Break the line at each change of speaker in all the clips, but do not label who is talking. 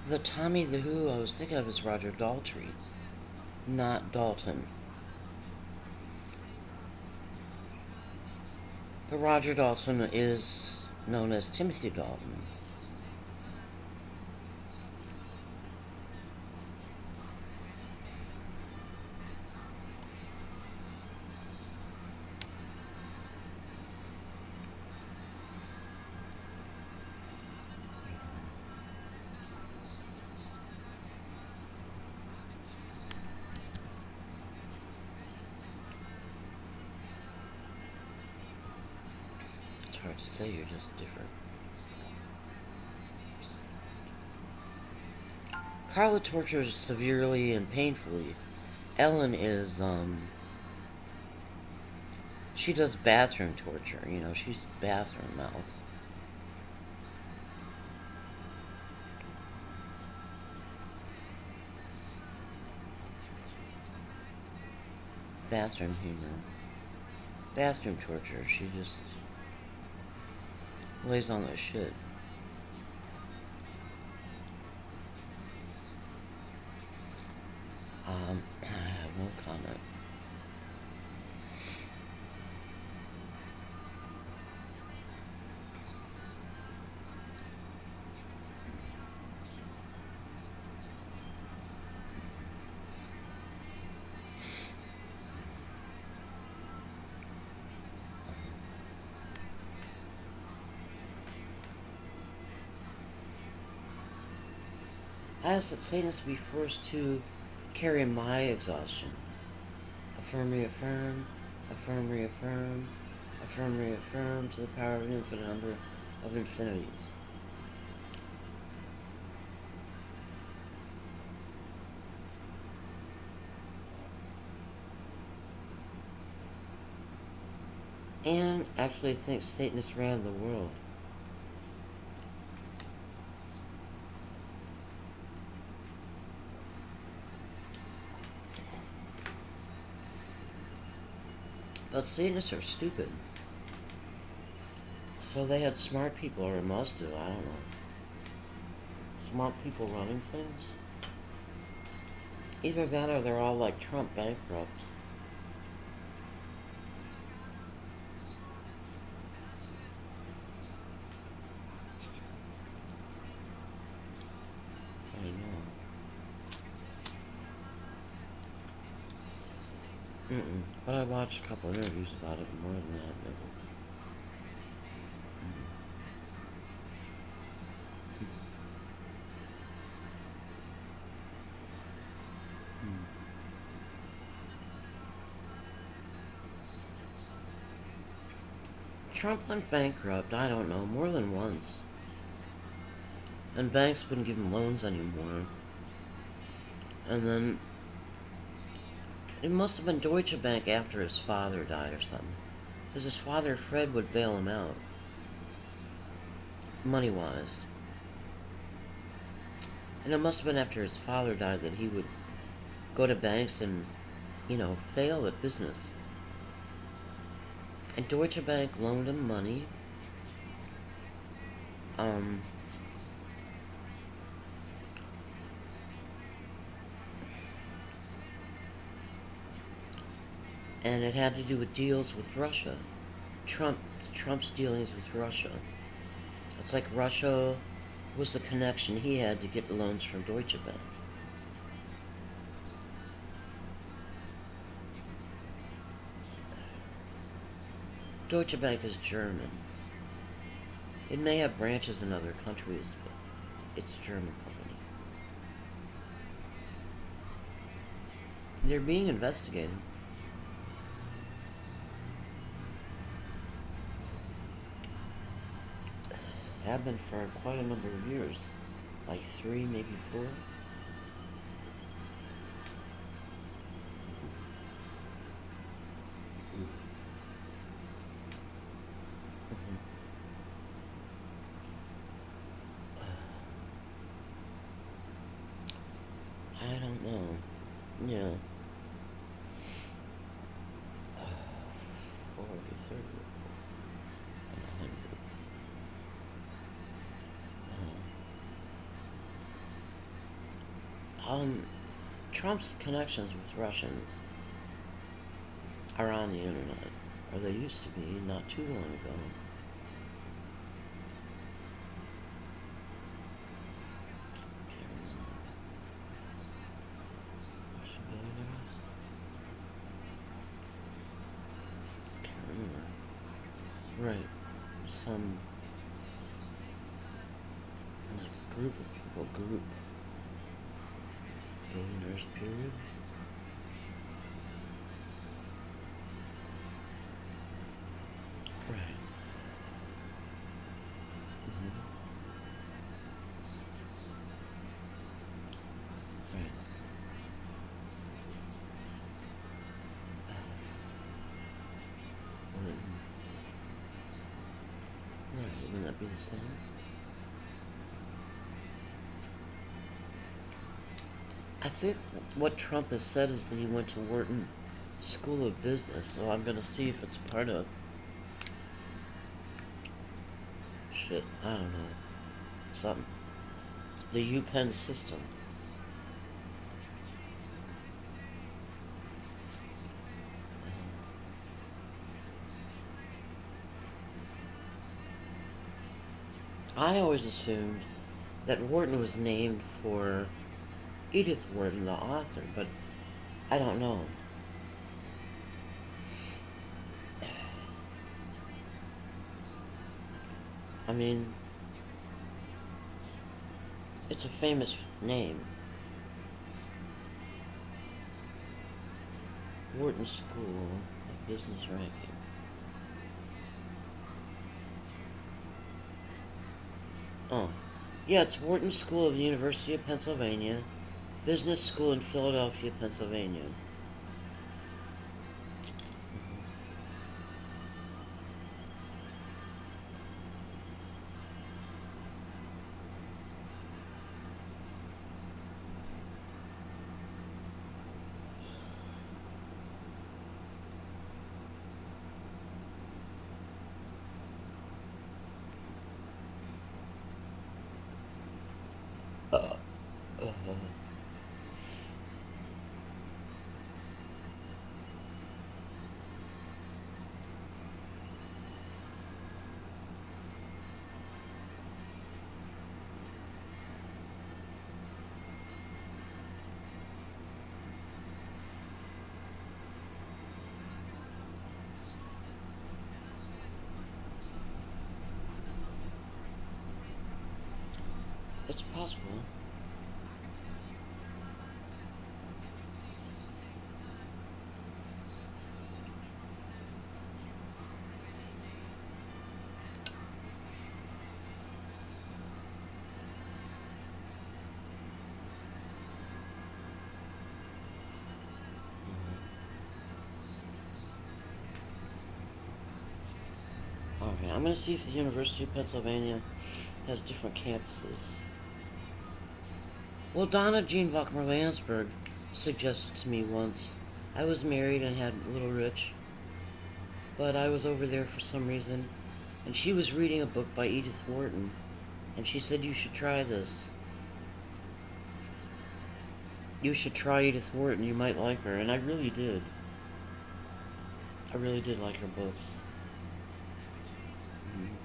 The Tommy the Who I was thinking of is Roger Daltrey, not Dalton. But Roger Dalton is known as Timothy Dalton. It's hard to say, you're just different. Carla tortures severely and painfully. Ellen is, she does bathroom torture, she's bathroom mouth. Bathroom humor. Bathroom torture, she just lays on the shit. I have no comment. I ask that Satanists be forced to carry my exhaustion. Affirm, reaffirm, affirm, reaffirm, affirm, reaffirm to the power of an infinite number of infinities. And actually thinks Satanists ran the world. But Satanists are stupid. So they had smart people, or must have, I don't know. Smart people running things? Either that or they're all like Trump, bankrupt. I don't know. But I watched a couple of interviews about it, more than that, maybe. Trump went bankrupt, I don't know, more than once. And banks wouldn't give him loans anymore. And then it must have been Deutsche Bank after his father died or something. Because his father, Fred, would bail him out. Money-wise. And it must have been after his father died that he would go to banks and, fail at business. And Deutsche Bank loaned him money. And it had to do with deals with Russia. Trump's dealings with Russia. It's like Russia was the connection he had to get the loans from Deutsche Bank. Deutsche Bank is German. It may have branches in other countries, but it's a German company. They're being investigated. Have been for quite a number of years. Like 3, maybe 4. I don't know. Yeah. 40, 30, and 100. Um, Trump's connections with Russians are on the internet, or they used to be not too long ago. Russian billionaires? Can't remember. Right. Some like group of people, billionaires period. Right. Mm-hmm. Right. Right. Right. Wouldn't that be the same? I think what Trump has said is that he went to Wharton School of Business, so I'm gonna see if it's part of shit. I don't know. Something. The UPenn system. I always assumed that Wharton was named for Edith Wharton, the author, but I don't know. I mean, it's a famous name. Wharton School of Business Ranking. Oh. Yeah, it's Wharton School of the University of Pennsylvania, Business School in Philadelphia, Pennsylvania. Uh, it's possible. Alright, I'm gonna see if the University of Pennsylvania has different campuses. Well, Donna Jean Buckmer Landsberg suggested to me once. I was married and had Little Rich, but I was over there for some reason, and she was reading a book by Edith Wharton, and she said, "You should try this. You should try Edith Wharton, you might like her," and I really did. I really did like her books. Mm-hmm.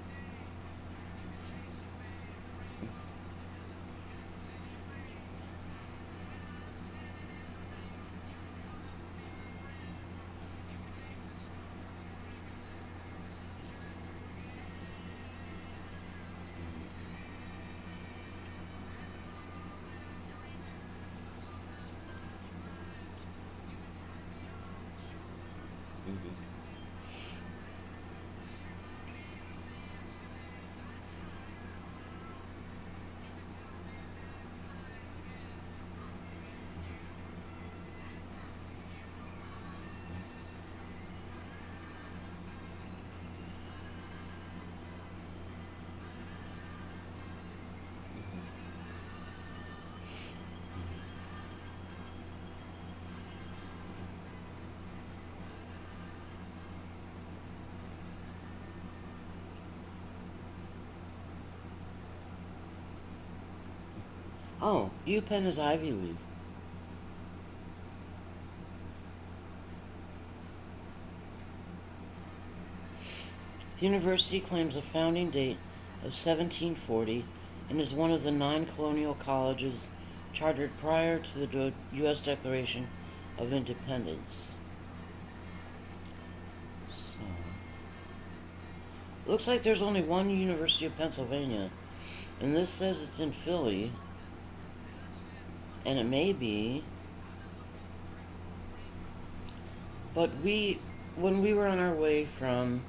Mm-hmm. Oh, UPenn is Ivy League. The university claims a founding date of 1740 and is one of the 9 colonial colleges chartered prior to the U.S. Declaration of Independence. So, looks like there's only one University of Pennsylvania, and this says it's in Philly, and it may be, but when we were on our way from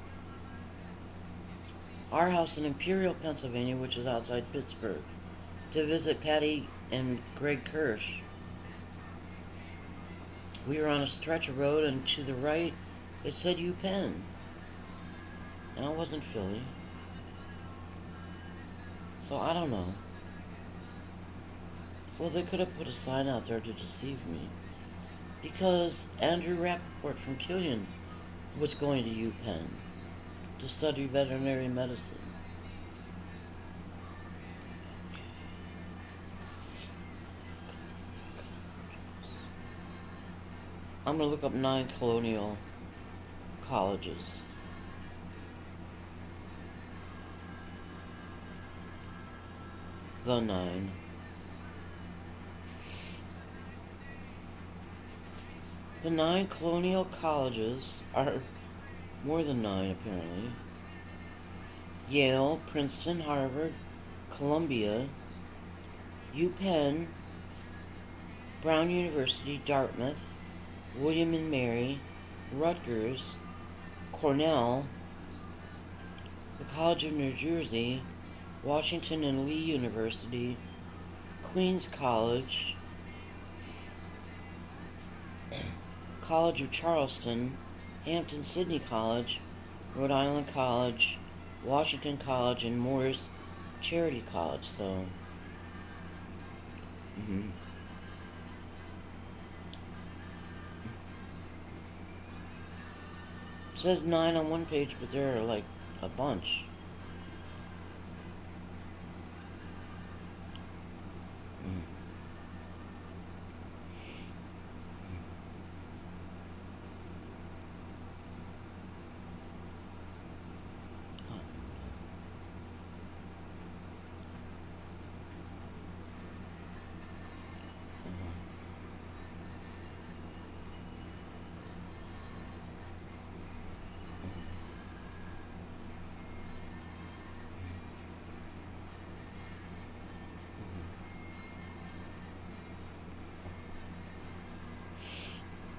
our house in Imperial, Pennsylvania, which is outside Pittsburgh, to visit Patty and Greg Kirsch, we were on a stretch of road, and to the right, it said UPenn. And it wasn't Philly. So I don't know. Well, they could have put a sign out there to deceive me. Because Andrew Rappaport from Killian was going to UPenn to study veterinary medicine. I'm going to look up 9 colonial colleges. The 9. The 9 colonial colleges are more than 9, apparently. Yale, Princeton, Harvard, Columbia, UPenn, Brown University, Dartmouth, William and Mary, Rutgers, Cornell, the College of New Jersey, Washington and Lee University, Queens College, College of Charleston, Hampton-Sydney College, Rhode Island College, Washington College, and Moores Charity College, so... It says 9 on one page, but there are like a bunch.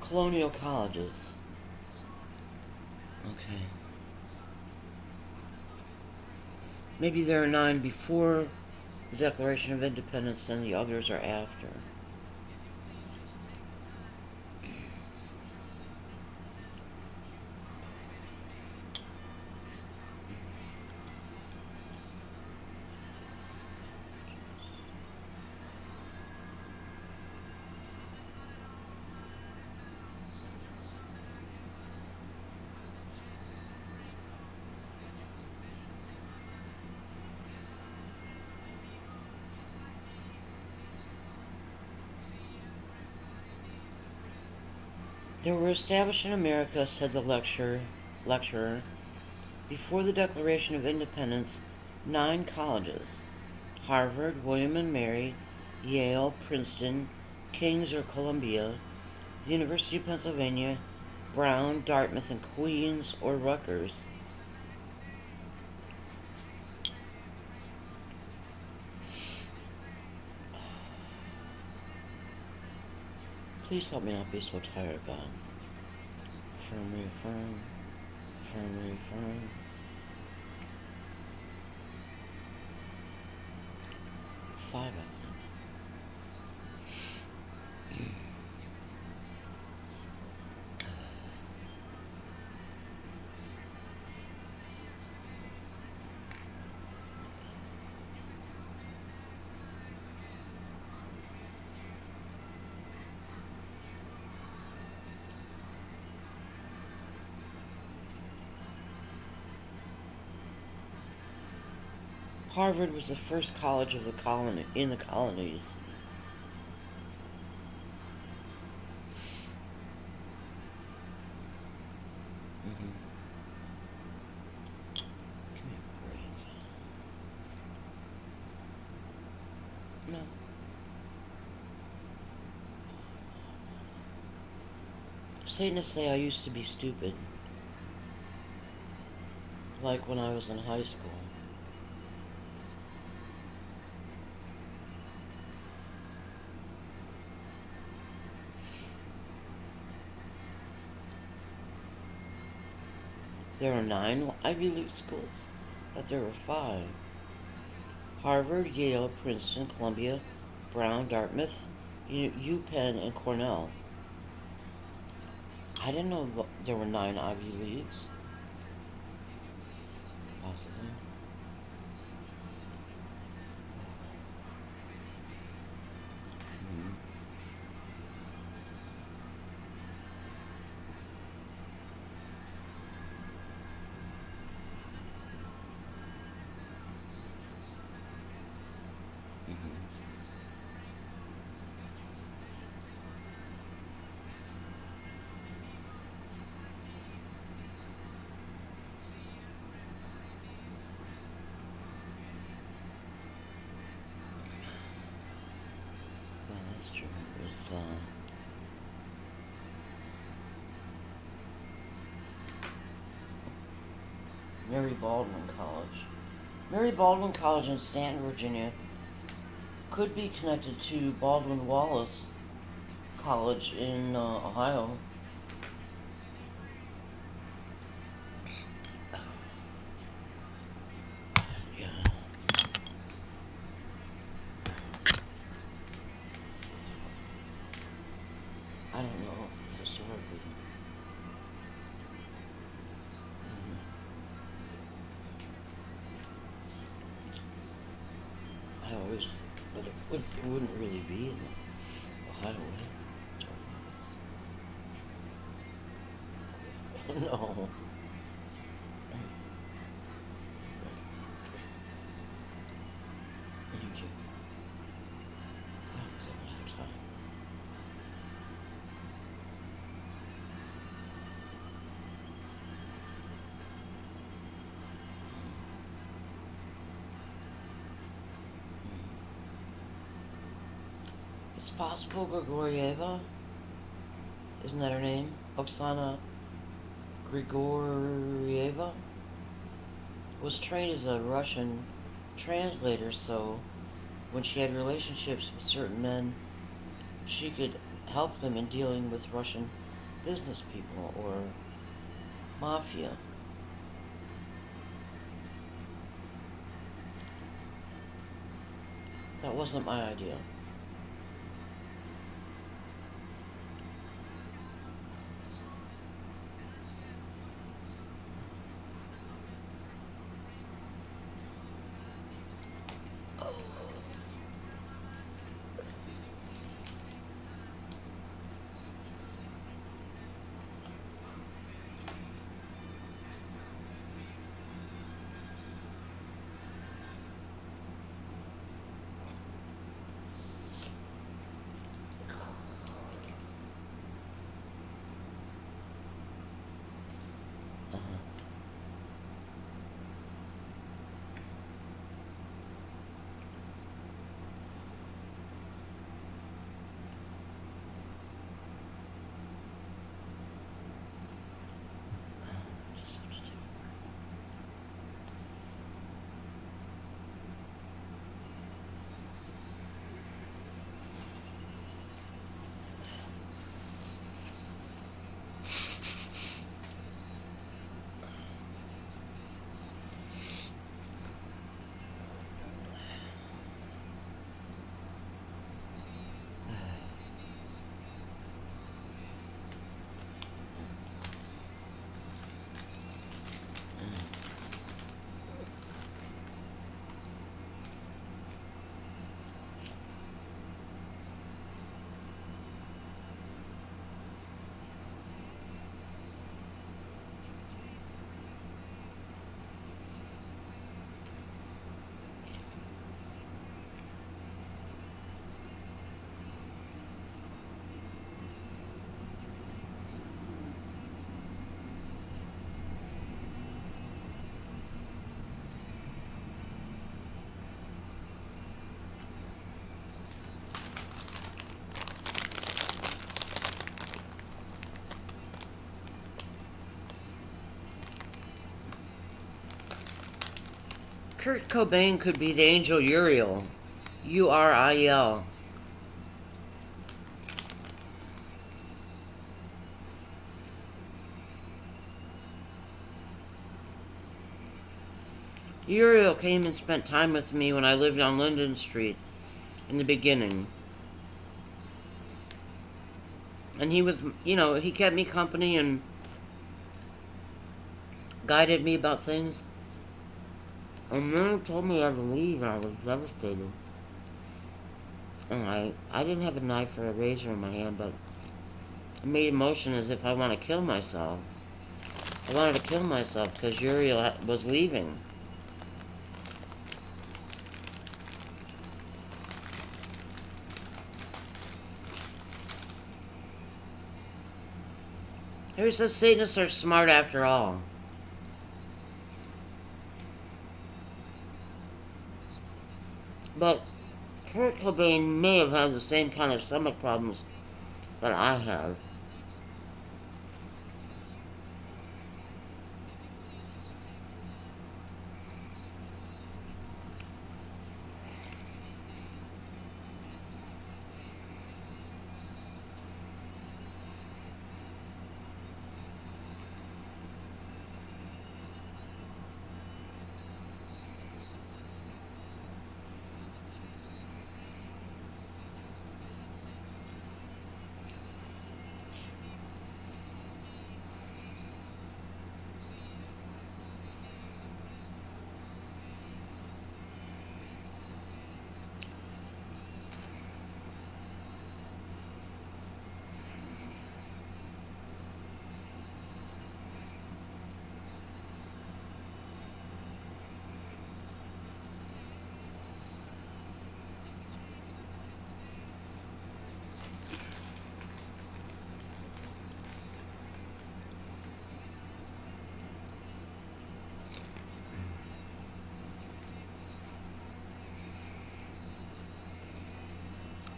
Colonial colleges. Okay. Maybe there are 9 before the Declaration of Independence and the others are after. They were established in America, said the lecturer, before the Declaration of Independence, 9 colleges: Harvard, William and Mary, Yale, Princeton, King's or Columbia, the University of Pennsylvania, Brown, Dartmouth, and Queens or Rutgers. Please help me not be so tired, God. Affirm, reaffirm. Affirm, reaffirm. Five, I think. Harvard was the first college of the colony in the colonies. No. Satanists say I used to be stupid, like when I was in high school. There are 9 Ivy League schools. That there were 5. Harvard, Yale, Princeton, Columbia, Brown, Dartmouth, UPenn, and Cornell. I didn't know there were 9 Ivy Leagues. Possibly. Mm-hmm. Mm-hmm. Well, that's true. It's Mary Baldwin College. Mary Baldwin College in Stanton, Virginia, could be connected to Baldwin Wallace College in Ohio. Yeah, I don't know historically. I always, but it wouldn't really be in Ohio, would it? No. Thank you. It's possible Grigorieva, isn't that her name? Oksana Grigorieva was trained as a Russian translator, so when she had relationships with certain men, she could help them in dealing with Russian business people or mafia. That wasn't my idea. Kurt Cobain could be the angel Uriel. Uriel. Uriel came and spent time with me when I lived on Linden Street in the beginning. And he was, he kept me company and guided me about things. And then he told me I had to leave, and I was devastated. And I didn't have a knife or a razor in my hand, but I made a motion as if I want to kill myself. I wanted to kill myself because Uriel was leaving. Who says Satanists are smart after all? But Kurt Cobain may have had the same kind of stomach problems that I have.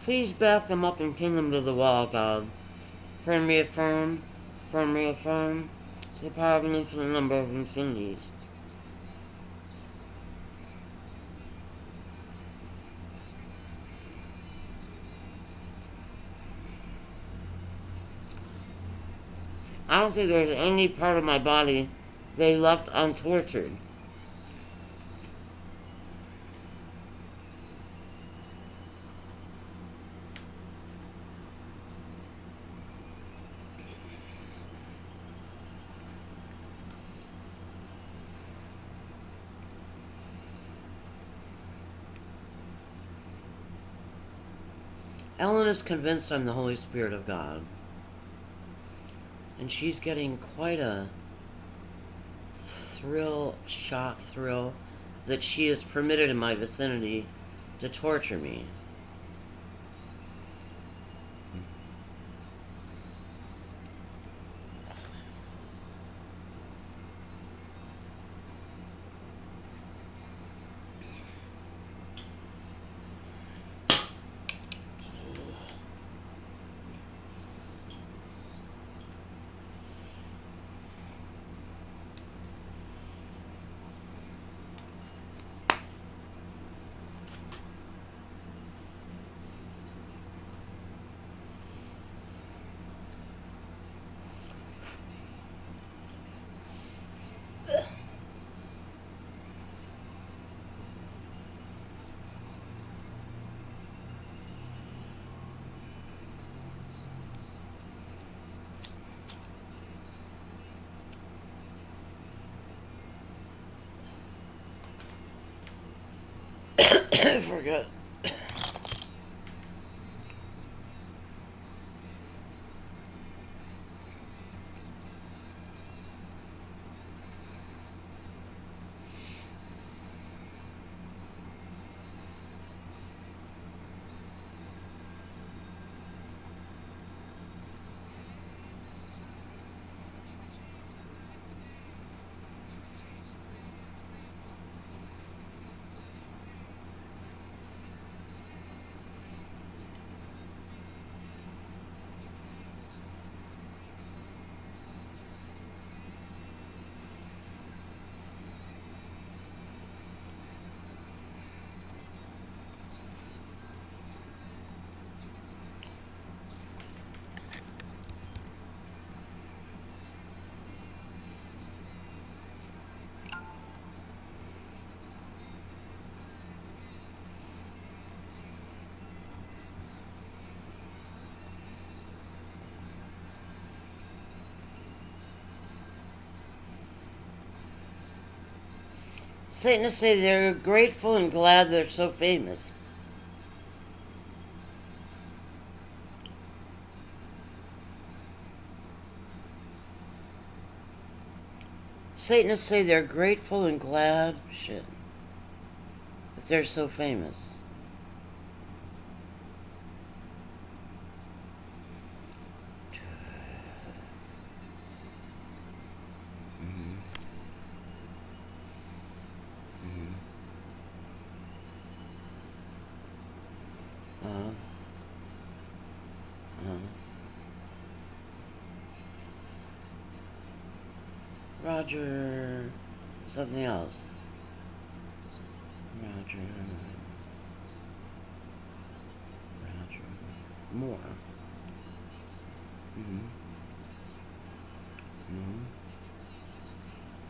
Please back them up and pin them to the wall, God. Firm reaffirm, to the power of an infinite number of infinities. I don't think there's any part of my body they left untortured. Ellen is convinced I'm the Holy Spirit of God. And she's getting quite a shock thrill, that she is permitted in my vicinity to torture me. I forgot. Satanists say they're grateful and glad they're so famous. Satanists say they're grateful and glad, that they're so famous. Roger, something else. Roger Moore.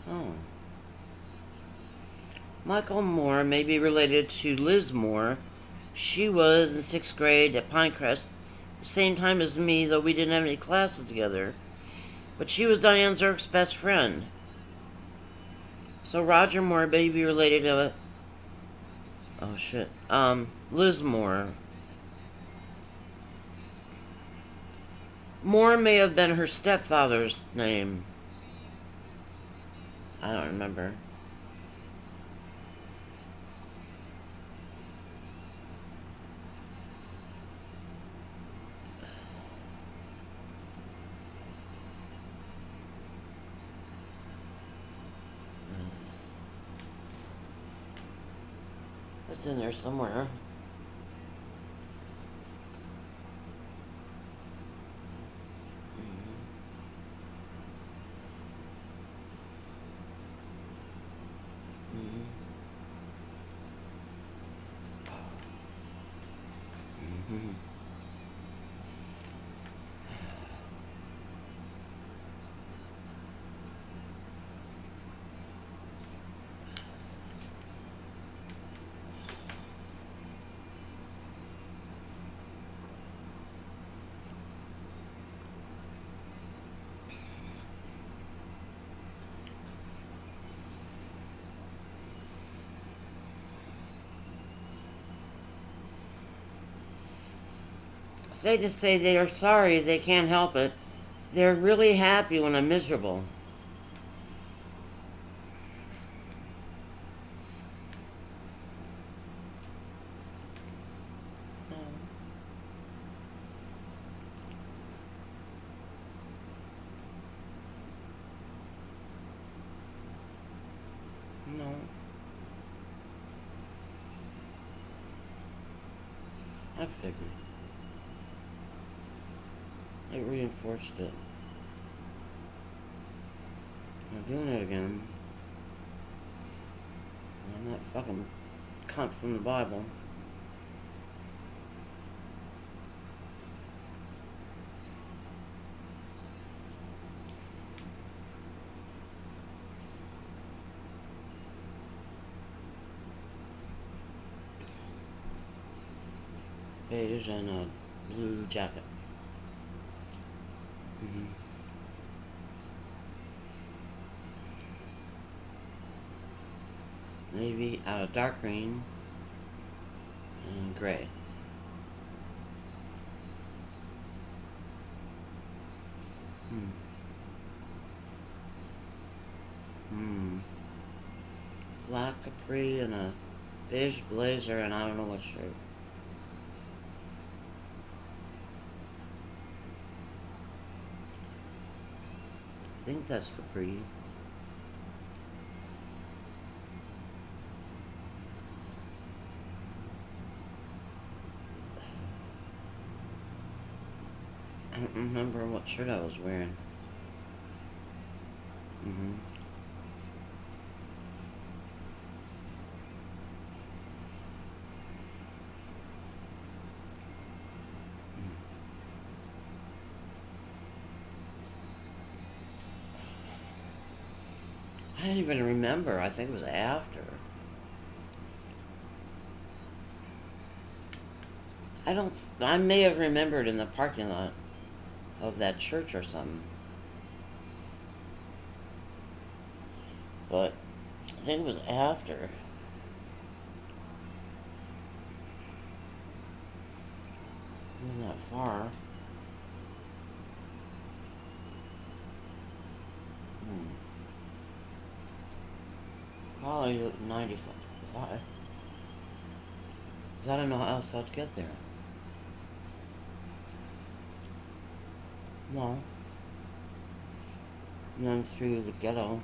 Oh. Michael Moore may be related to Liz Moore. She was in 6th grade at Pinecrest, the same time as me, though we didn't have any classes together. But she was Diane Zerk's best friend. So Roger Moore may be related to... Liz Moore. Moore may have been her stepfather's name. I don't remember. It's in there somewhere. They just say they are sorry, they can't help it. They're really happy when I'm miserable. No. I figured. It reinforced it. I'm doing it again. I'm that fucking cunt from the Bible. Beige and a blue jacket. Navy, dark green, and gray. Black capri and a beige blazer, and I don't know what shirt. I think that's capri. I don't remember what shirt I was wearing. I don't even remember. I think it was after. I may have remembered in the parking lot of that church or something. But think it was after. Not that far. Probably 95. Because I don't know how else I'd get there. No. And then through the ghetto.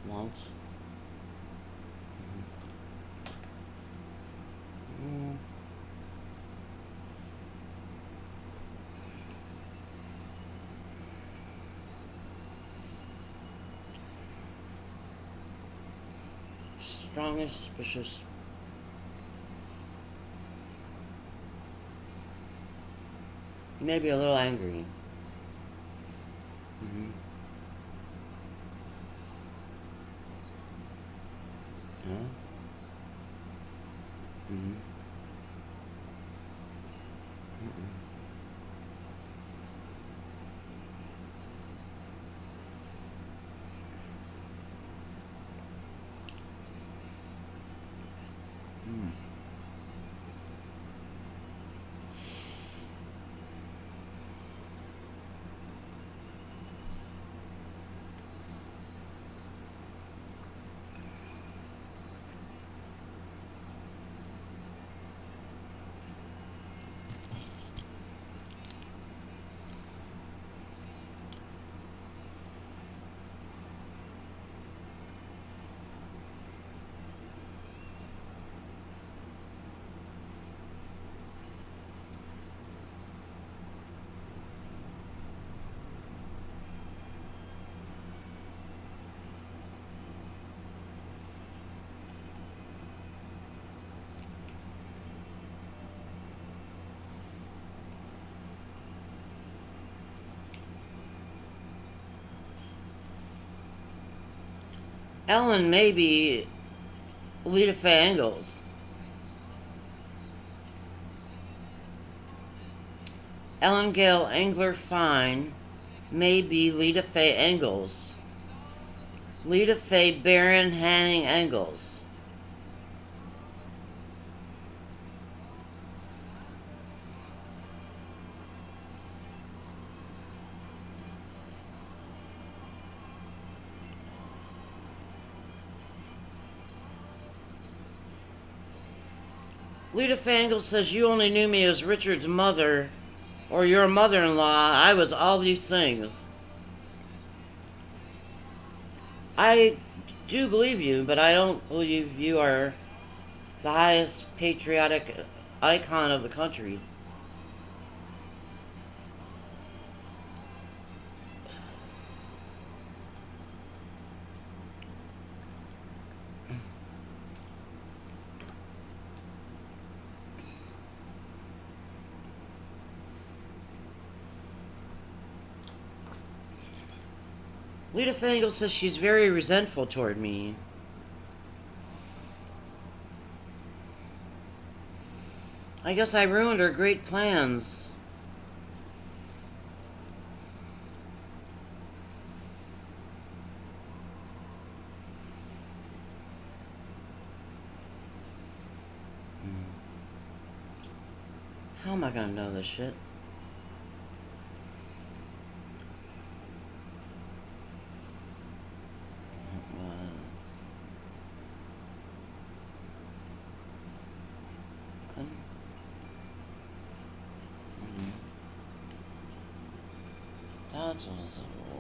Once. Strongly suspicious. Maybe a little angry. Yeah. Ellen may be Lita Faye Ingalls. Ellen Gale Angler Fine may be Lita Faye Ingalls. Lita Faye Baron Hanning Ingalls. Lita Faye Ingalls says you only knew me as Richard's mother or your mother-in-law. I was all these things. I do believe you, but I don't believe you are the highest patriotic icon of the country. Lita Faye Ingalls says she's very resentful toward me. I guess I ruined her great plans. How am I gonna know this shit?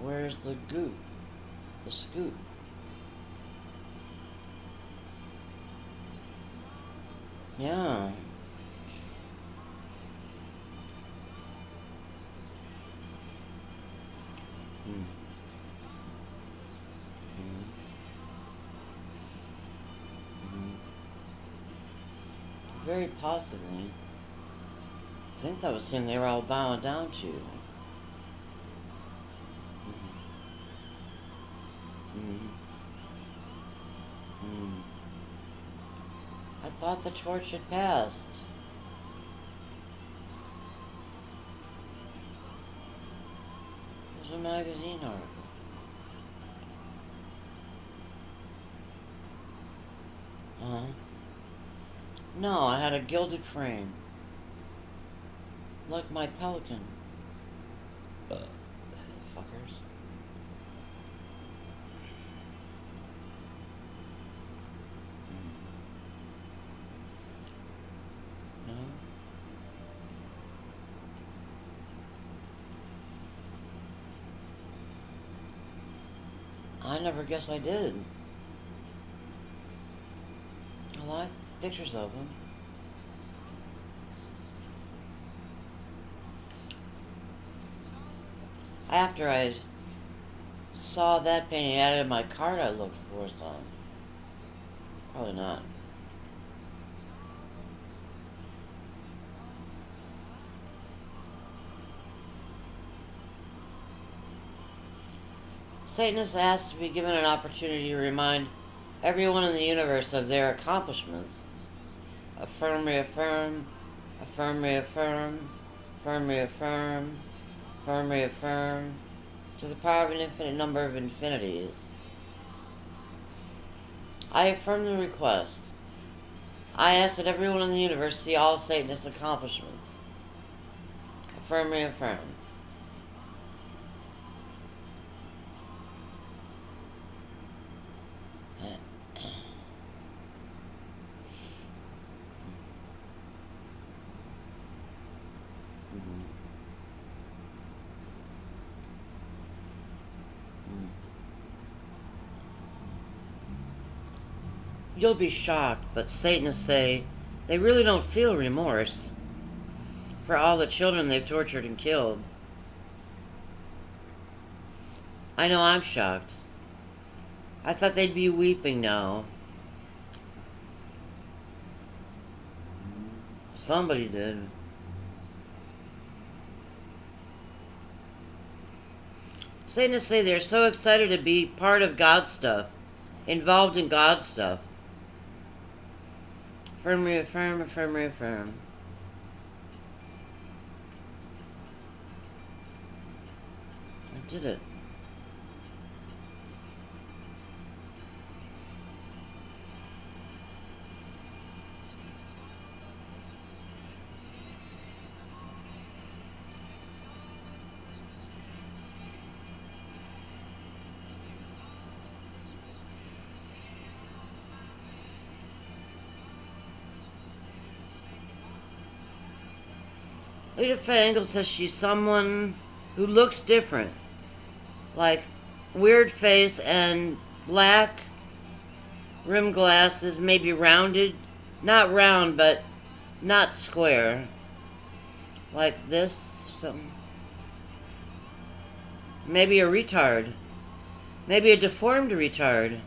Where's the goop? The scoop? Yeah. Very possibly. I think that was him they were all bowing down to. I thought the torch had passed. There's a magazine article. Uh-huh. No, I had a gilded frame. Like my pelican. Fuckers. No? I never guess I did. I like pictures of them. After I saw that painting added to my card, I looked for some. Probably not. Satanists asked to be given an opportunity to remind everyone in the universe of their accomplishments. Affirm, reaffirm, affirm, reaffirm, affirm, reaffirm, affirm, reaffirm, to the power of an infinite number of infinities. I affirm the request. I ask that everyone in the universe see all Satanist accomplishments. Affirm, reaffirm. You'll be shocked, but Satanists say they really don't feel remorse for all the children they've tortured and killed. I know I'm shocked. I thought they'd be weeping now. Somebody did. Satanists say they're so excited to be part of God's stuff, involved in God's stuff. Affirm, reaffirm, affirm, reaffirm. I did it. Lita Fangle says she's someone who looks different. Like weird face and black rim glasses, maybe rounded. Not round, but not square. Like this. Something. Maybe a retard. Maybe a deformed retard.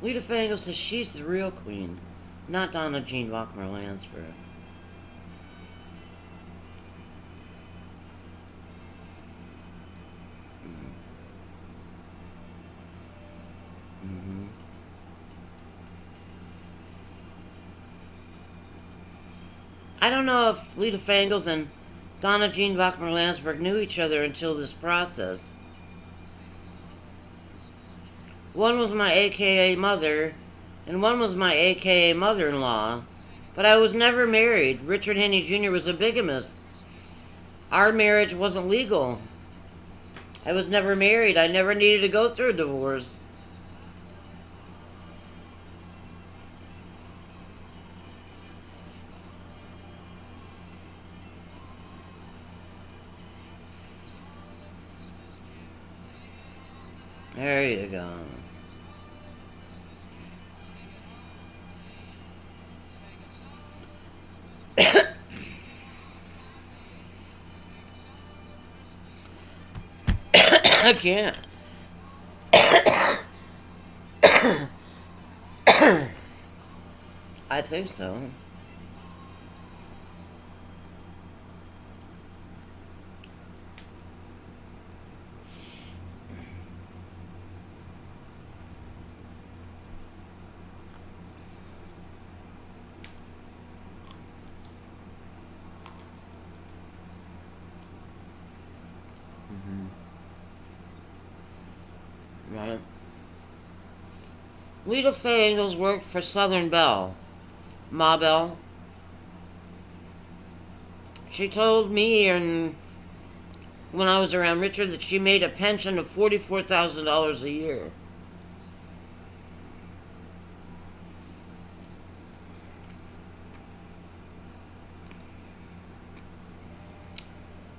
Lita Fangle says she's the real queen, not Donna Jean Bachmer Lansbury. Mm-hmm. I don't know if Lita Fangles and Donna Jean Bachmer Lansbury knew each other until this process. One was my AKA mother, and one was my AKA mother-in-law. But I was never married. Richard Henney Jr. was a bigamist. Our marriage wasn't legal. I was never married. I never needed to go through a divorce. There you go. I can't. I think so. Right. Lita Faye Ingalls worked for Southern Belle. Ma Belle. She told me and when I was around Richard that she made a pension of $44,000 a year.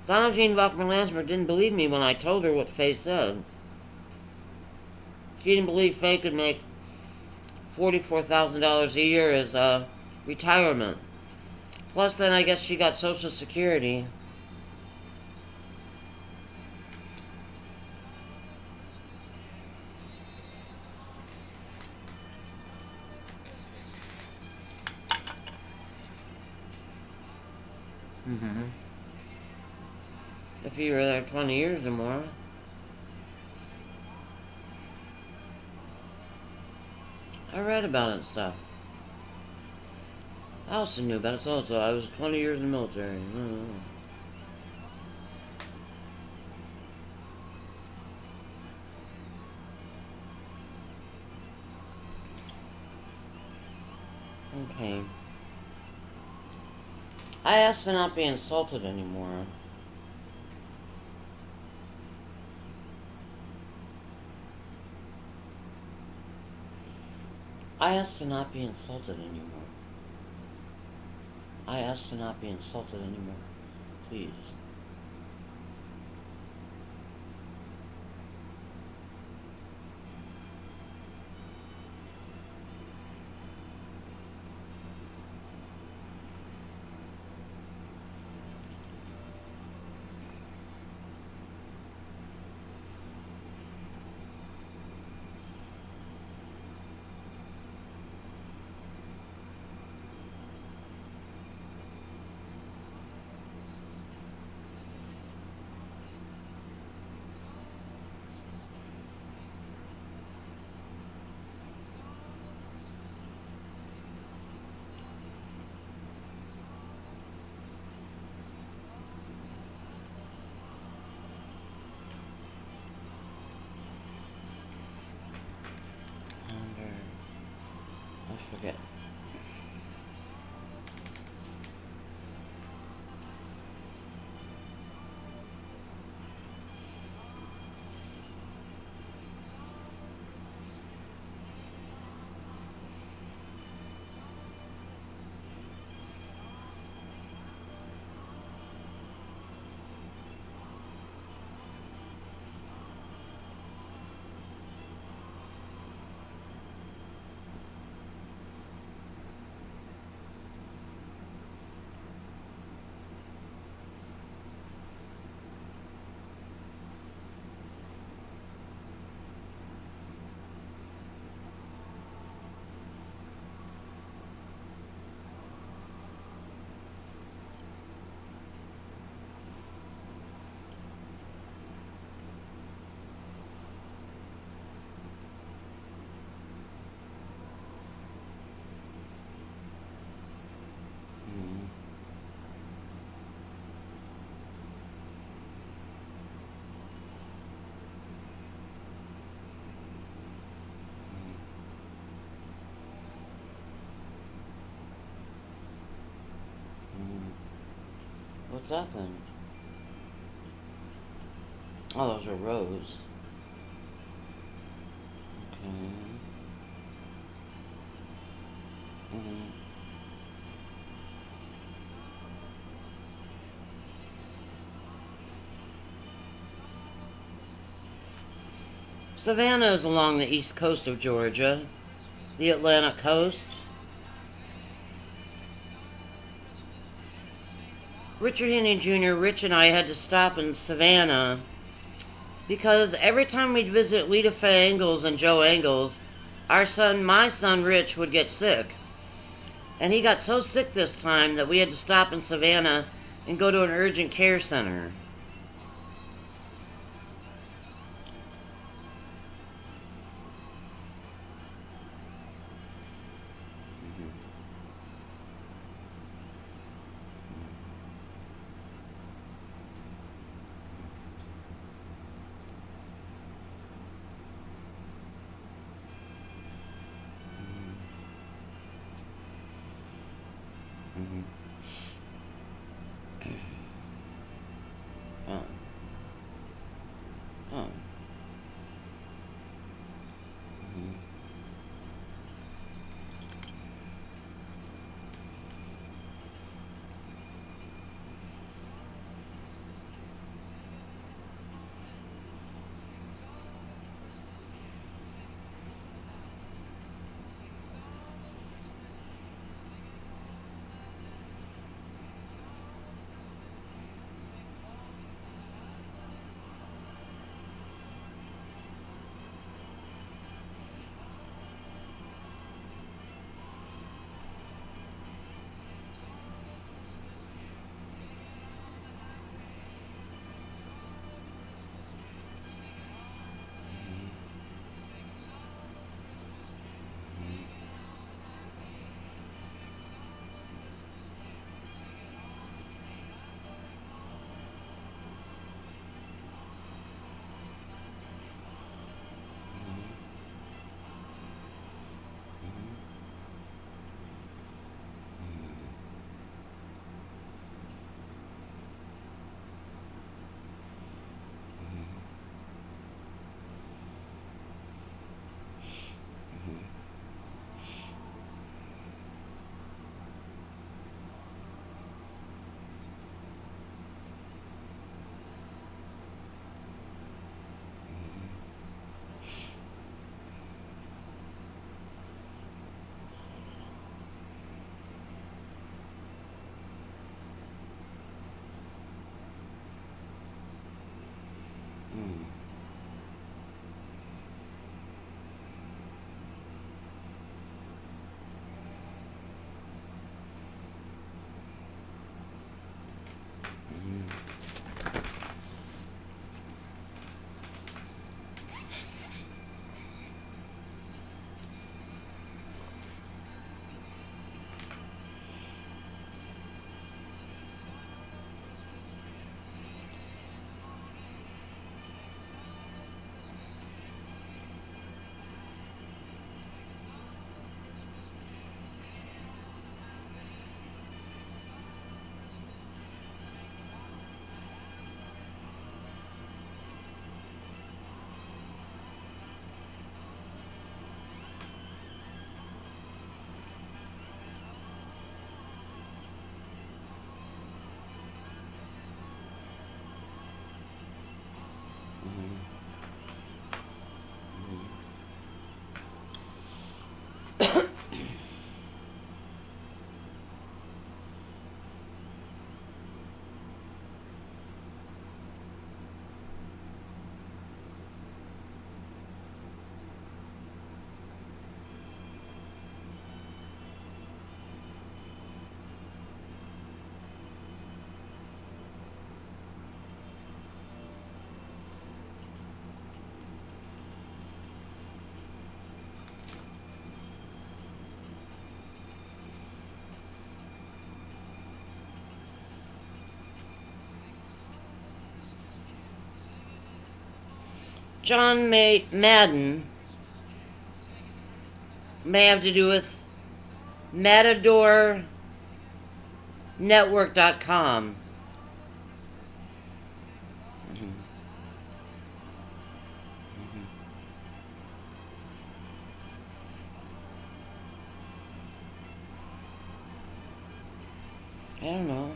Donald Jean Bachman Lansberg didn't believe me when I told her what Faye said. She didn't believe Faye could make $44,000 a year as a retirement. Plus, then I guess she got Social Security. Mm-hmm. If you were there 20 years or more. I read about it and stuff. I also knew about it also. I was 20 years in the military. Okay. I asked to not be insulted anymore. I asked to not be insulted anymore. I asked to not be insulted anymore. Please. I forget. What's that then? Oh, those are rows. Okay. Savannah is along the east coast of Georgia, the Atlantic coast. Richard Henney Jr., Rich and I had to stop in Savannah because every time we'd visit Lita Faye Ingalls and Joe Ingalls, my son Rich, would get sick. And he got so sick this time that we had to stop in Savannah and go to an urgent care center. John Madden may have to do with MatadorNetwork.com. I don't know.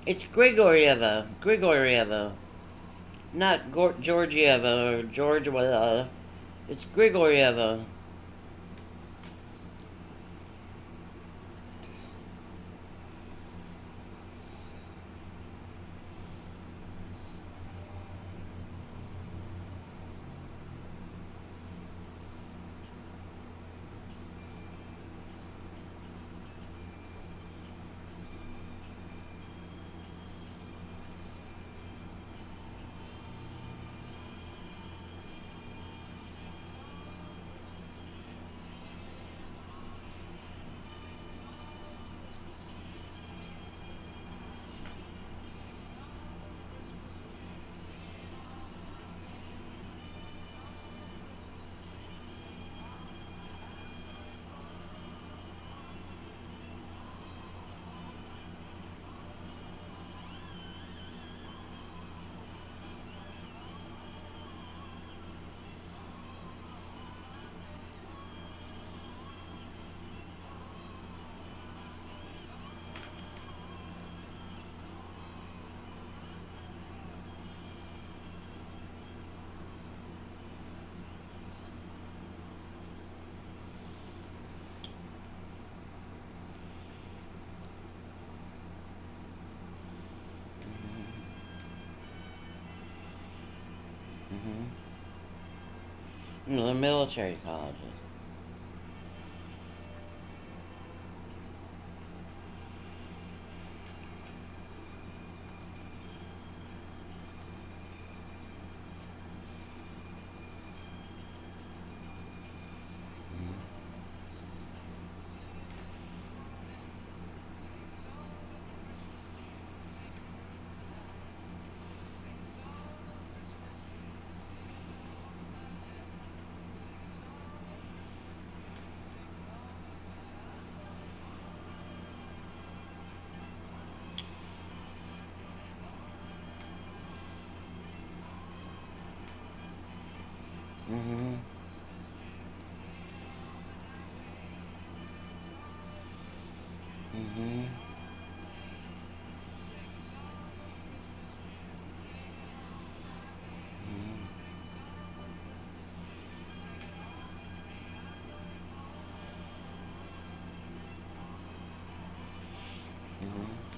It's Grigorieva, not Georgieva or Georgieva. It's Grigorieva. No, they're military colleges. Mm-hmm. Mm-hmm. Mm-hmm.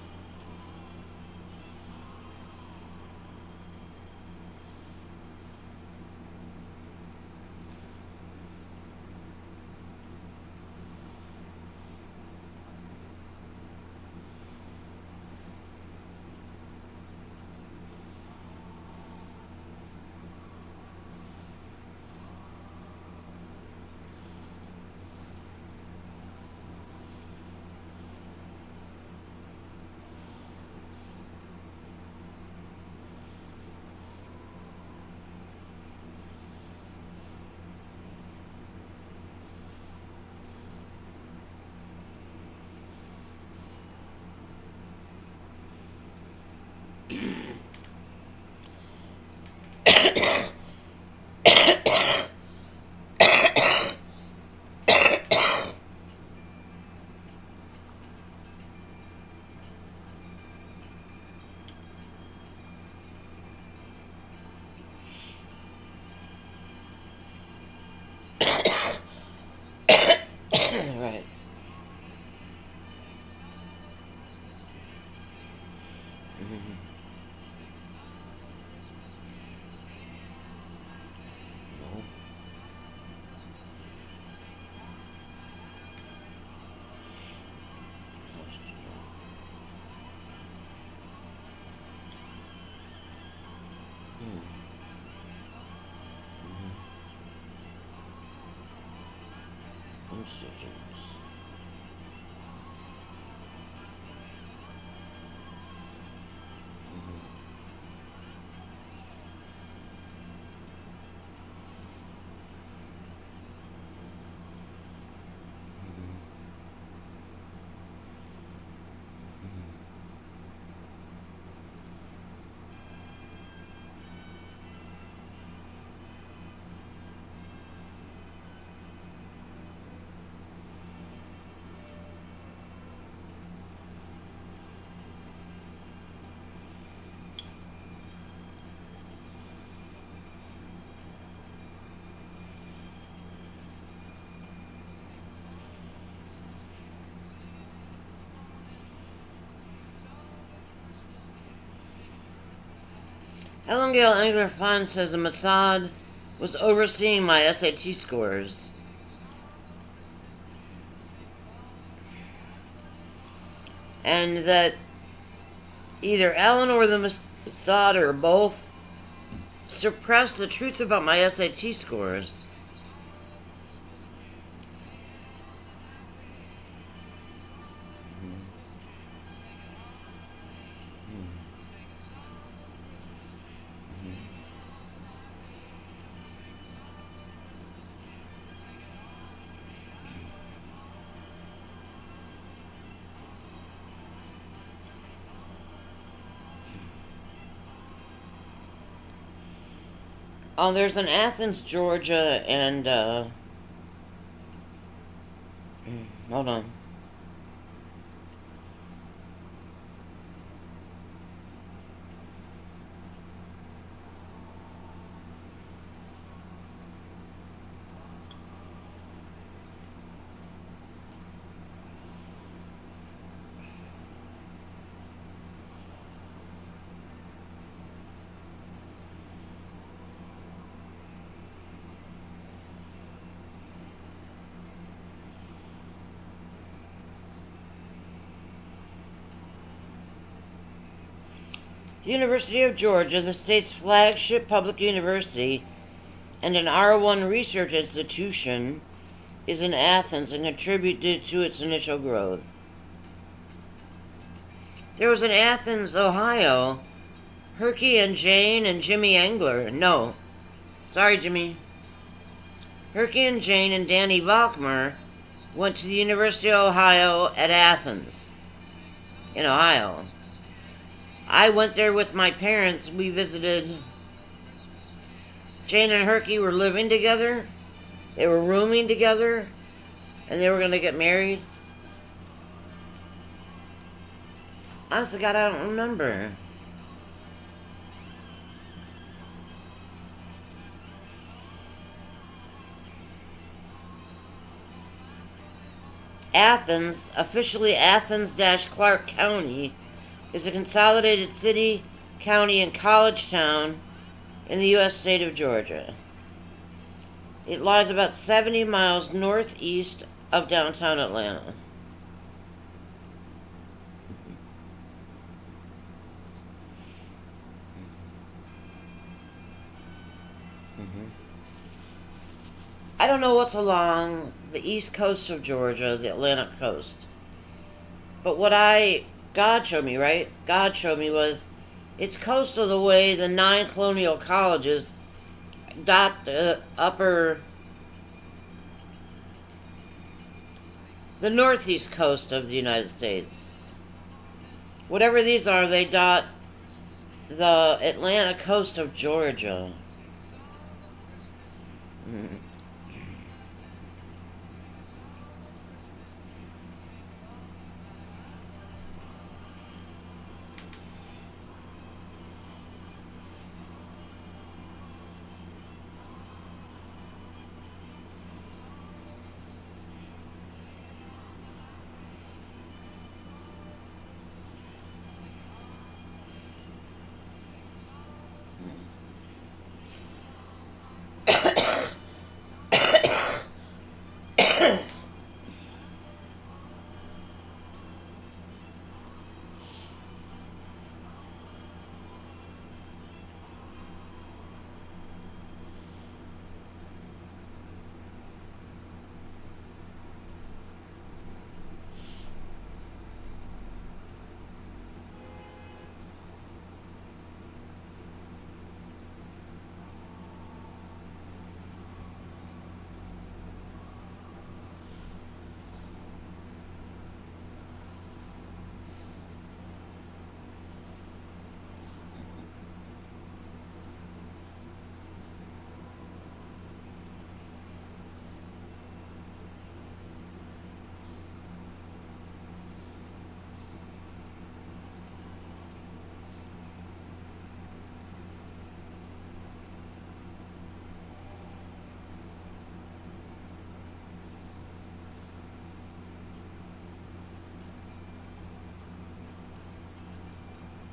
No. Incisions. Helen Gale Angler Fine says the Mossad was overseeing my SAT scores. And that either Ellen or the Mossad or both suppressed the truth about my SAT scores. Oh, there's an Athens, Georgia, and, hold on. The University of Georgia, the state's flagship public university and an R1 research institution, is in Athens and contributed to its initial growth. There was in Athens, Ohio, Herky and Jane and Jimmy Engler. No, sorry, Jimmy. Herky and Jane and Danny Valkmer went to the University of Ohio at Athens, in Ohio. I went there with my parents. We visited. Jane and Herky were living together. They were rooming together. And they were going to get married. Honestly, God, I don't remember. Athens, officially Athens-Clarke County, is a consolidated city, county, and college town in the U.S. state of Georgia. It lies about 70 miles northeast of downtown Atlanta. I don't know what's along the east coast of Georgia, the Atlantic coast. But what God showed me, right? God showed me was it's coastal the way the 9 colonial colleges dot the northeast coast of the United States. Whatever these are, they dot the Atlantic coast of Georgia.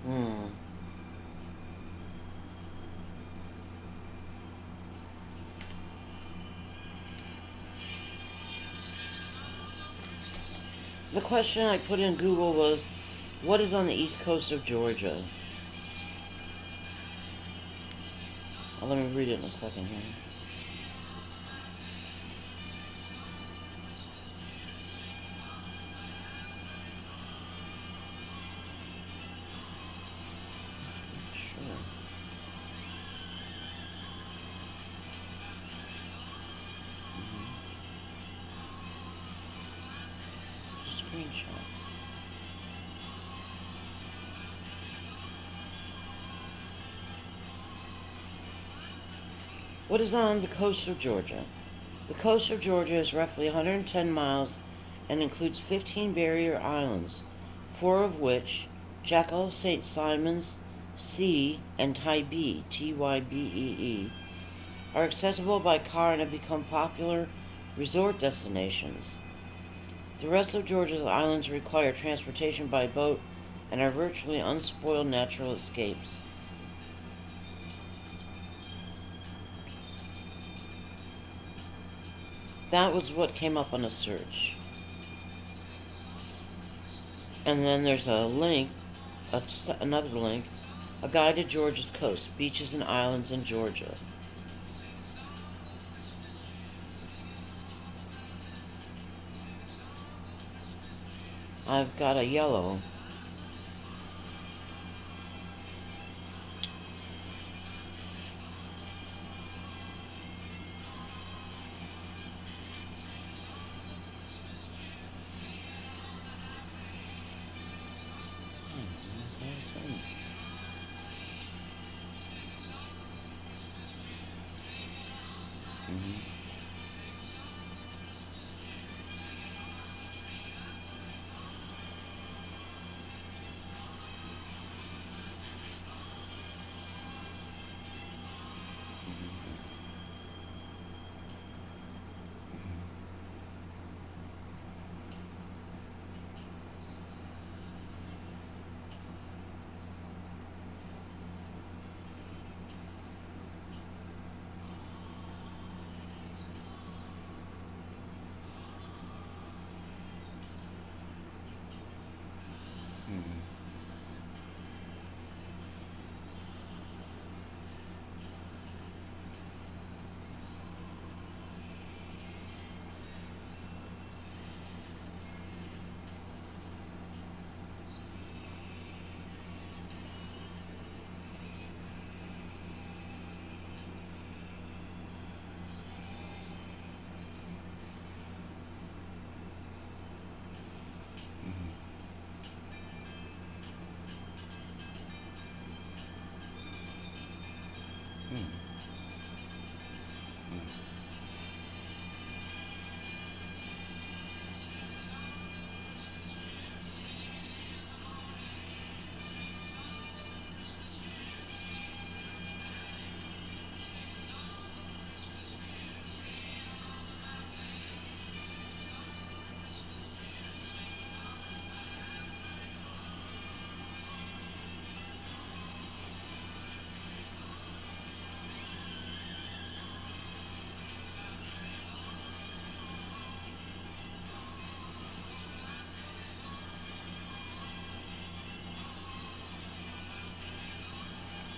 Hmm. The question I put in Google was, what is on the east coast of Georgia? Let me read it in a second here. Sure. Screenshot. What is on the coast of Georgia? The coast of Georgia is roughly 110 miles and includes 15 barrier islands, four of which, Jekyll, St. Simon's, Sea, and Tybee, Tybee, are accessible by car and have become popular resort destinations. The rest of Georgia's islands require transportation by boat and are virtually unspoiled natural escapes. That was what came up on a search. And then there's a link, another link, a guide to Georgia's coast, beaches and islands in Georgia. I've got a yellow.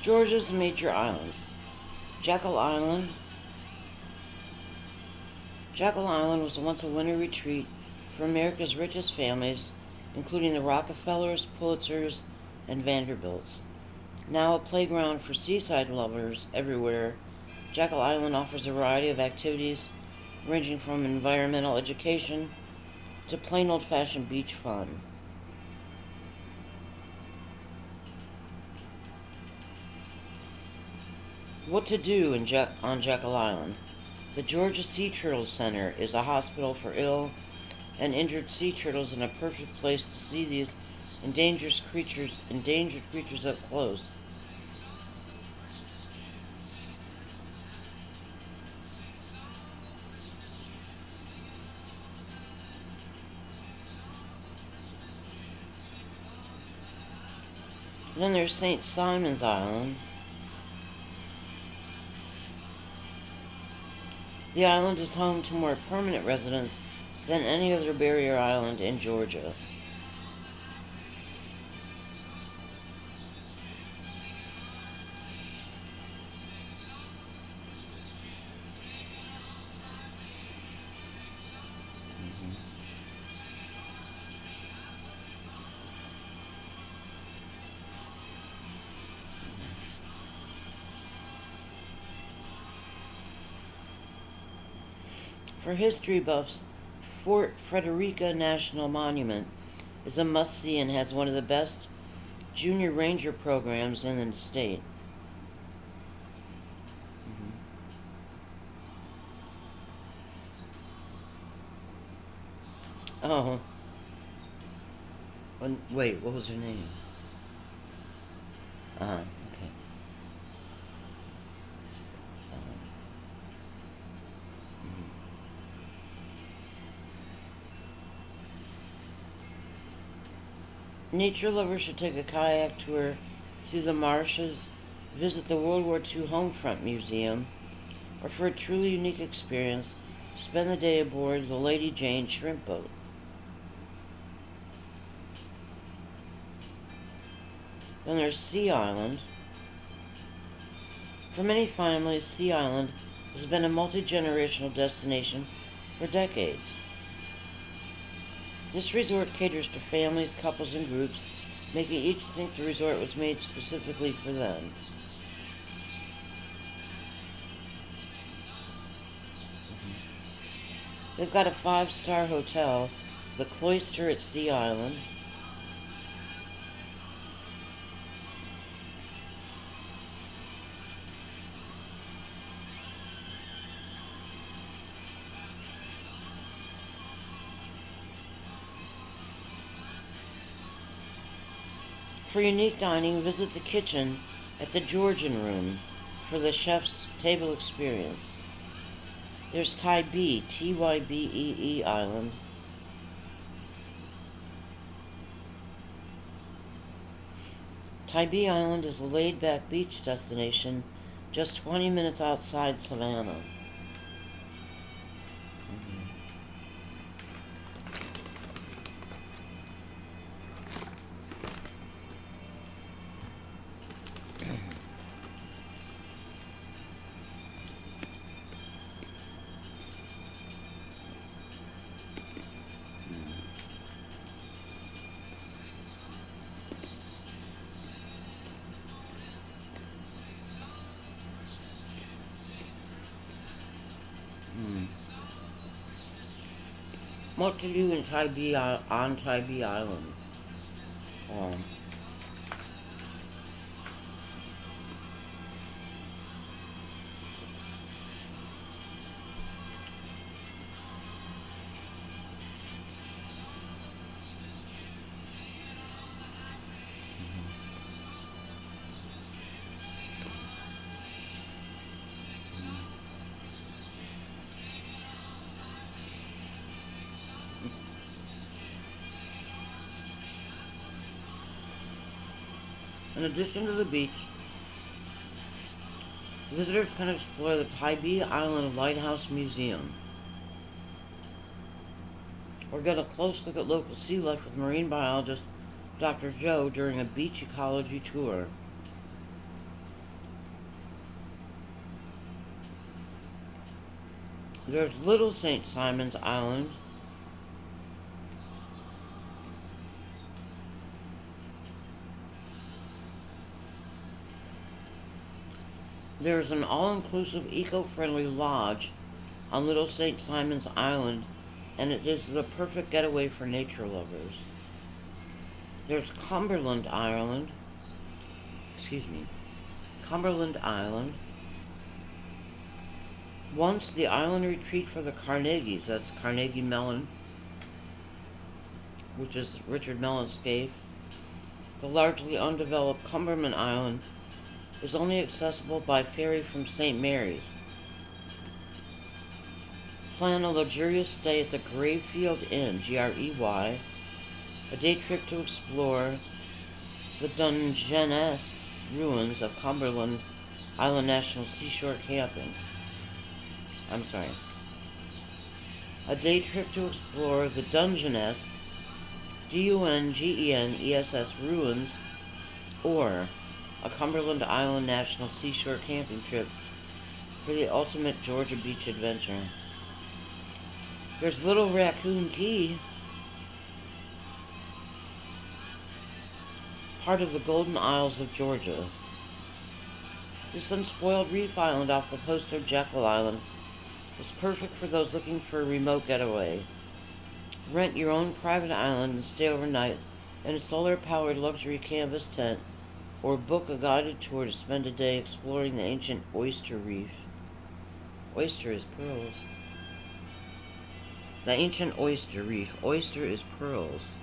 Georgia's major islands. Jekyll Island. Jekyll Island was once a winter retreat for America's richest families, including the Rockefellers, Pulitzers, and Vanderbilts. Now a playground for seaside lovers everywhere, Jekyll Island offers a variety of activities ranging from environmental education to plain old-fashioned beach fun. What to do on Jekyll Island? The Georgia Sea Turtle Center is a hospital for ill and injured sea turtles and a perfect place to see these endangered creatures up close. Then there's St. Simon's Island. The island is home to more permanent residents than any other barrier island in Georgia. For history buffs, Fort Frederica National Monument is a must-see and has one of the best junior ranger programs in the state. Oh. Wait, what was her name? Okay. Nature lovers should take a kayak tour through the marshes, visit the World War II Homefront Museum, or for a truly unique experience, spend the day aboard the Lady Jane shrimp boat. Then there's Sea Island. For many families, Sea Island has been a multi-generational destination for decades. This resort caters to families, couples, and groups, making each think the resort was made specifically for them. They've got a 5-star hotel, the Cloister at Sea Island. For unique dining, visit the kitchen at the Georgian Room for the chef's table experience. There's Tybee, Tybee Island. Tybee Island is a laid-back beach destination just 20 minutes outside Savannah. What to do in Tybee on Tybee Island? Um, In addition to the beach, visitors can explore the Tybee Island Lighthouse Museum, or get a close look at local sea life with marine biologist Dr. Joe during a beach ecology tour. There's Little St. Simon's Island. There's an all-inclusive, eco-friendly lodge on Little St. Simon's Island, and it is the perfect getaway for nature lovers. There's Cumberland Island. Cumberland Island. Once the island retreat for the Carnegies, that's Carnegie Mellon, which is Richard Mellon's cave. The largely undeveloped Cumberland Island is only accessible by ferry from St. Mary's. Plan a luxurious stay at the Grayfield Inn, Grey, a day trip to explore the Dungeness ruins of Cumberland Island National Seashore Camping. I'm sorry. A day trip to explore the Dungeness, Dungeness ruins, or a Cumberland Island National Seashore Camping trip for the ultimate Georgia beach adventure. There's Little Raccoon Key, part of the Golden Isles of Georgia. This unspoiled reef island off the coast of Jekyll Island is perfect for those looking for a remote getaway. Rent your own private island and stay overnight in a solar-powered luxury canvas tent, or book a guided tour to spend a day exploring the ancient oyster reef. Oyster is pearls. The ancient oyster reef. Oyster is pearls.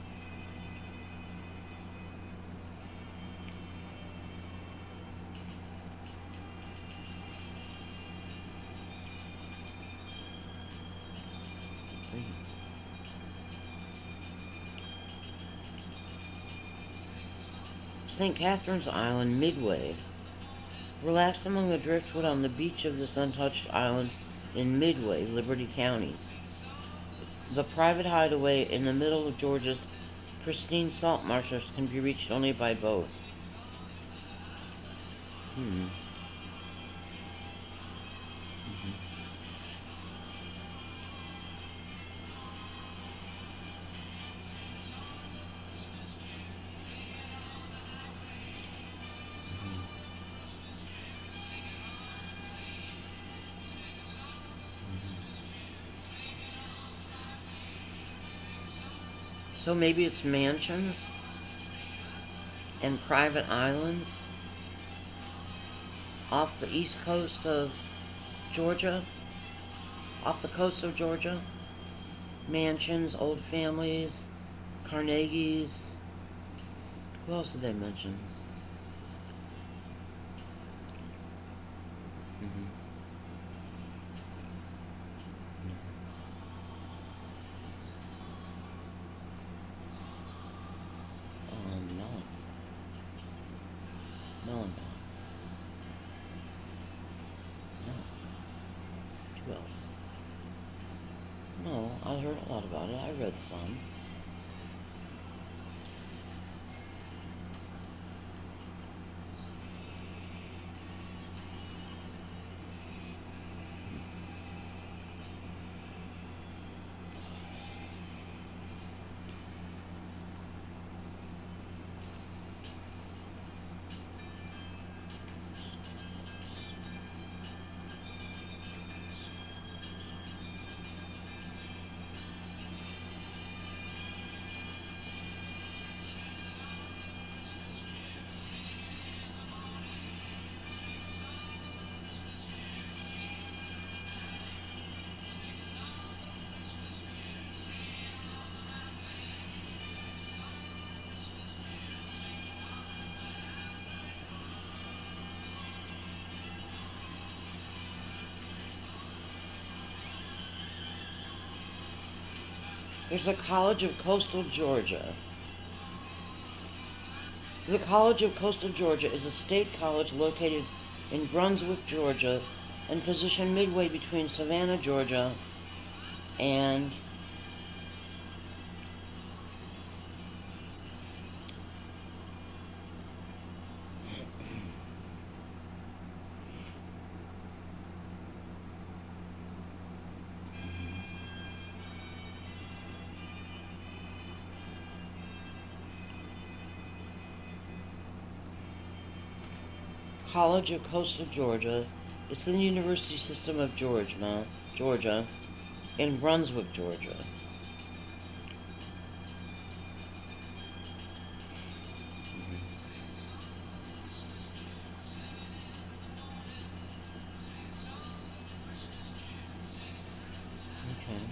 St. Catherine's Island, Midway. Relax among the driftwood on the beach of this untouched island in Midway, Liberty County. The private hideaway in the middle of Georgia's pristine salt marshes can be reached only by boat. So maybe it's mansions and private islands off the east coast of Georgia, off the coast of Georgia. Mansions, old families, Carnegies. Who else did they mention? No, I heard a lot about it. I read some. There's the College of Coastal Georgia. The College of Coastal Georgia is a state college located in Brunswick, Georgia, and positioned midway between Savannah, Georgia, and College of Coastal Georgia. It's in the University System of Georgia, in Brunswick, Georgia. Okay.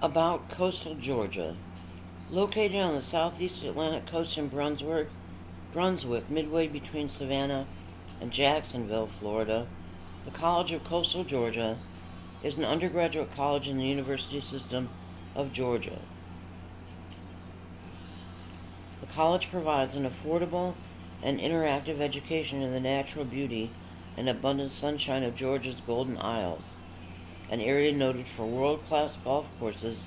About coastal Georgia. Located on the southeast Atlantic coast in Brunswick, midway between Savannah and Jacksonville, Florida, the College of Coastal Georgia is an undergraduate college in the university system of Georgia. The college provides an affordable and interactive education in the natural beauty and abundant sunshine of Georgia's Golden Isles, an area noted for world-class golf courses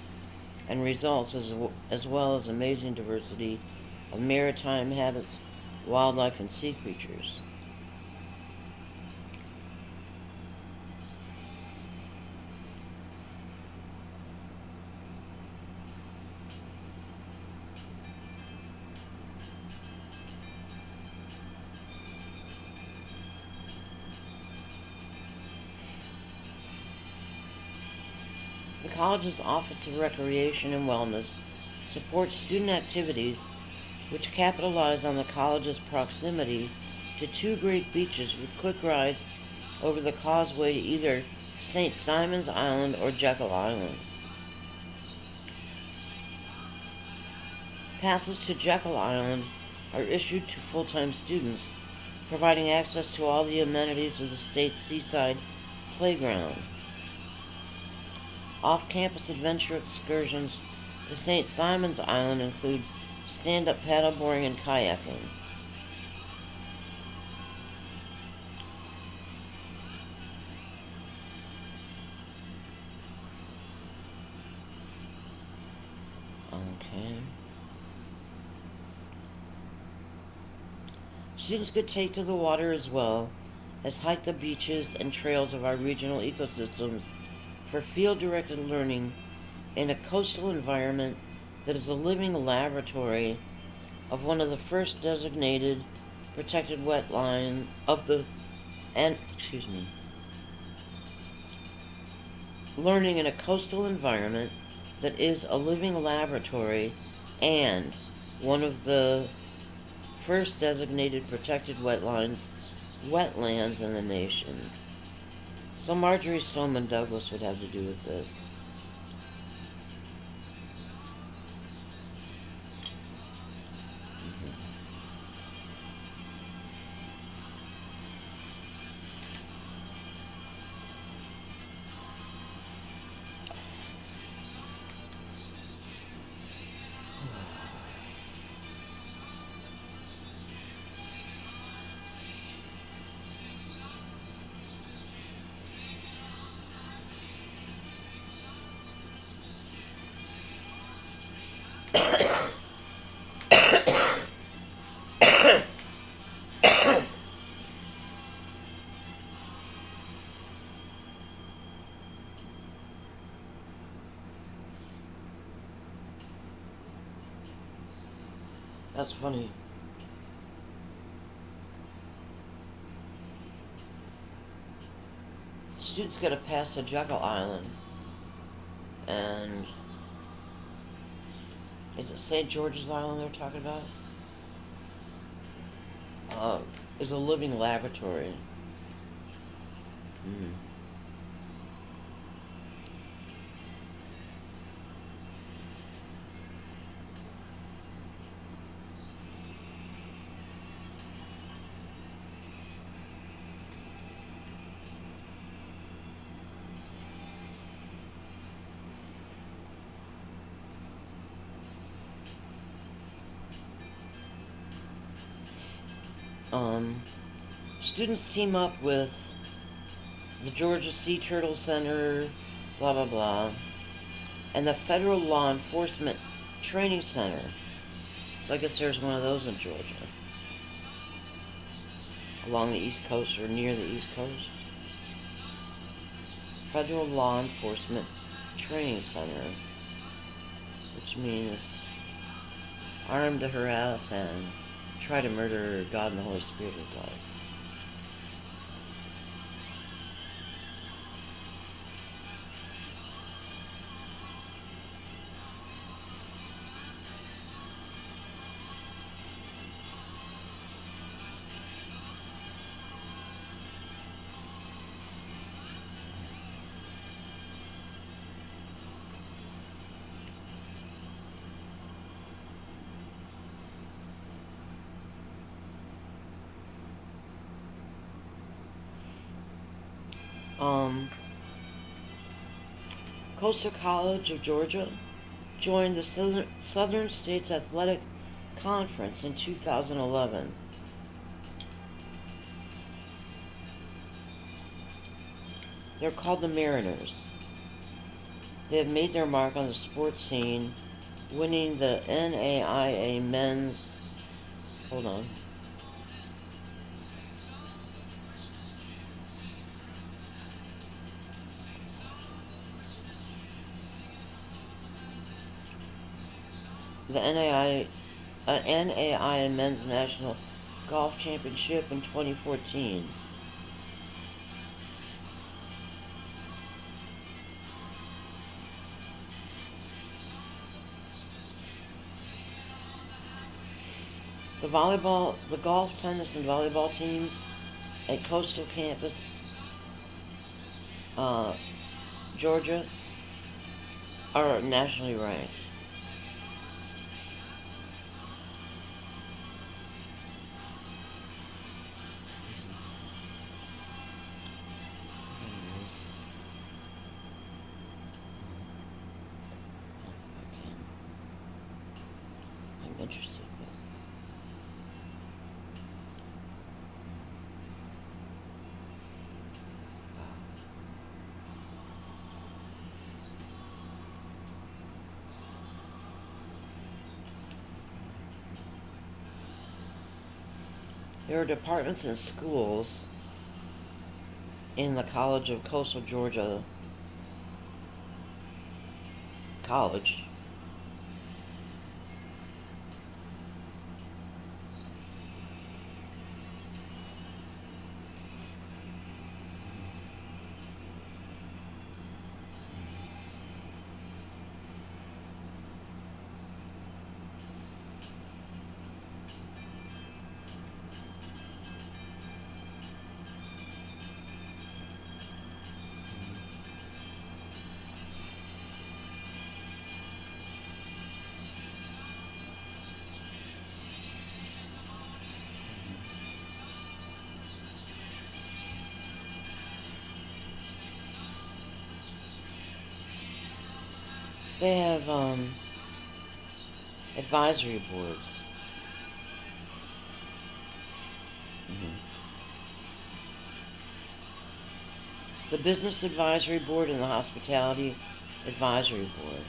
and results as well as amazing diversity of maritime habits, wildlife, and sea creatures. The college's Office of Recreation and Wellness supports student activities which capitalize on the college's proximity to two great beaches with quick rides over the causeway to either St. Simon's Island or Jekyll Island. Passes to Jekyll Island are issued to full-time students, providing access to all the amenities of the state's seaside playground. Off-campus adventure excursions to St. Simon's Island include stand-up paddleboarding and kayaking. Okay. Students could take to the water as well as hike the beaches and trails of our regional ecosystems for field-directed learning in a coastal environment that is a living laboratory of one of the first designated protected wetland of the learning in a coastal environment that is a living laboratory and one of the first designated protected wetlands in the nation. So Marjorie Stoneman Douglas would have to do with this. That's funny. Students got to pass to Jekyll Island, and is it St. George's Island they're talking about? Is a living laboratory. Mm. Students team up with the Georgia Sea Turtle Center, blah blah blah, and the Federal Law Enforcement Training Center. So I guess there's one of those in Georgia. Along the East Coast or near the East Coast. Federal Law Enforcement Training Center, which means armed to harass and try to murder God and the Holy Spirit of God. Um, Coastal College of Georgia joined the Southern States Athletic Conference in 2011. They're called the Mariners. They have made their mark on the sports scene, winning the NAIA men's. Hold on. The NAIA Men's National Golf Championship in 2014. The golf, tennis, and volleyball teams at Coastal Campus, Georgia, are nationally ranked. I'm interested. There are departments and schools in the College of Coastal Georgia College. They have advisory boards. The Business Advisory Board and the Hospitality Advisory Board.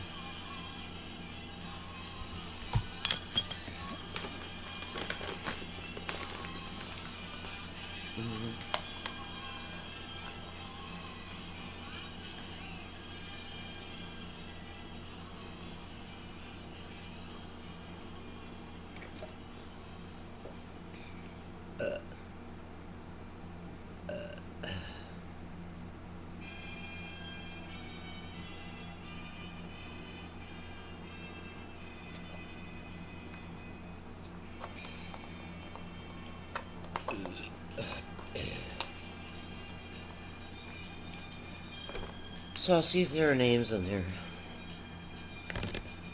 So I'll see if there are names in there.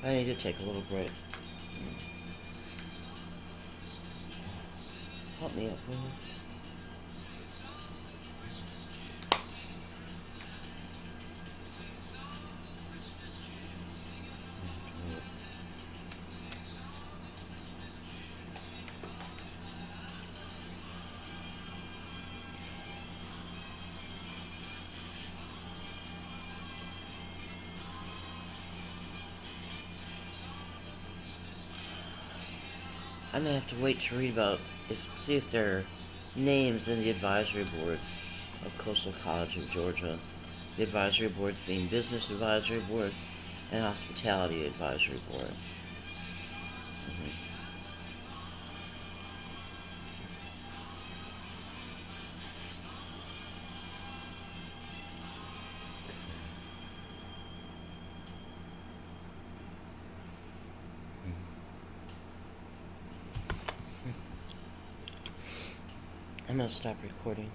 I need to take a little break. Help me up, will you? I'm gonna have to wait to read about see if there are names in the advisory boards of Coastal College of Georgia. The advisory boards being Business Advisory Board and Hospitality Advisory Board. I'm gonna stop recording.